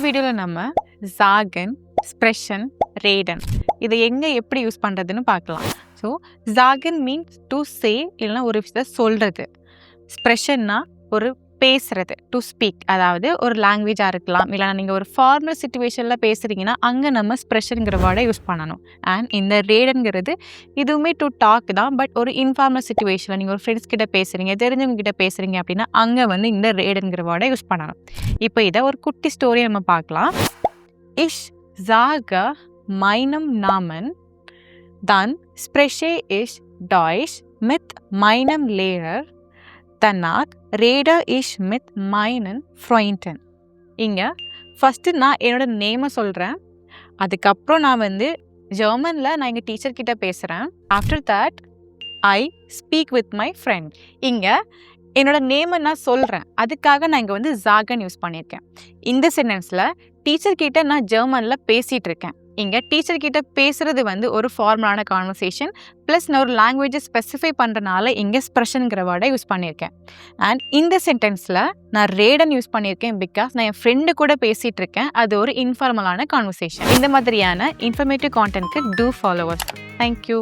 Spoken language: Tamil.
வீடியோவில் நம்ம ஜாகன், ஸ்ப்ரெஷன், ரேடன் இதை எங்கே எப்படி யூஸ் பண்ணுறதுன்னு பார்க்கலாம். ஸோ ஜாகன் மீன்ஸ் டு சே, இல்லைனா ஒரு விஷயத்தை சொல்கிறது. ஸ்ப்ரெஷன்னா ஒரு பேசுகிறது, டு ஸ்பீக். அதாவது ஒரு லாங்குவேஜாக இருக்கலாம், இல்லைனா நீங்கள் ஒரு ஃபார்மல் சிச்சுவேஷனில் பேசுகிறீங்கன்னா அங்கே நம்ம ஸ்ப்ரெஷனுங்கிற வேர்டை யூஸ் பண்ணணும். அண்ட் இந்த ரேடனுங்கிறது இதுவுமே டு டாக் தான், பட் ஒரு இன்ஃபார்மல் சிச்சுவேஷனில் நீங்கள் ஒரு ஃப்ரெண்ட்ஸ் கிட்ட பேசுகிறீங்க, தெரிஞ்சவங்க கிட்ட பேசுகிறீங்க அப்படின்னா அங்கே வந்து இந்த ரேடனுங்கிற வேர்டை யூஸ் பண்ணணும். இப்போ இதை ஒரு குட்டி ஸ்டோரி நம்ம பார்க்கலாம். Ich sage meinem Namen, dann spreche ich Deutsch mit meinem Lehrer, danach rede ich mit meinen Freunden. இங்கே ஃபஸ்ட்டு நான் என்னோட நேமை சொல்கிறேன், அதுக்கப்புறம் நான் வந்து ஜெர்மனில் நான் எங்கள் டீச்சர் கிட்ட பேசுகிறேன். After that I speak with my friend. இங்கே என்னோட நேமை நான் சொல்கிறேன், அதுக்காக நான் இங்கே வந்து ஜாகன் யூஸ் பண்ணியிருக்கேன். இந்த சென்டென்ஸில் டீச்சர் கிட்ட நான் ஜெர்மனில் பேசிகிட்டு இருக்கேன். இங்கே டீச்சர் கிட்ட பேசுகிறது வந்து ஒரு ஃபார்மலான கான்வர்சேஷன், ப்ளஸ் நான் ஒரு லாங்குவேஜை ஸ்பெசிஃபை பண்ணுறனால இங்கே ஸ்ப்ரெஷனுங்கிற வேர்டை யூஸ் பண்ணியிருக்கேன். அண்ட் இந்த சென்டென்ஸில் நான் ரேடன் யூஸ் பண்ணியிருக்கேன் பிகாஸ் நான் என் ஃப்ரெண்டு கூட பேசிகிட்டு இருக்கேன், அது ஒரு இன்ஃபார்மலான கான்வர்சேஷன். இந்த மாதிரியான இன்ஃபர்மேட்டிவ் கான்டென்ட்க்கு டூ ஃபாலோவர்ஸ். தேங்க்யூ.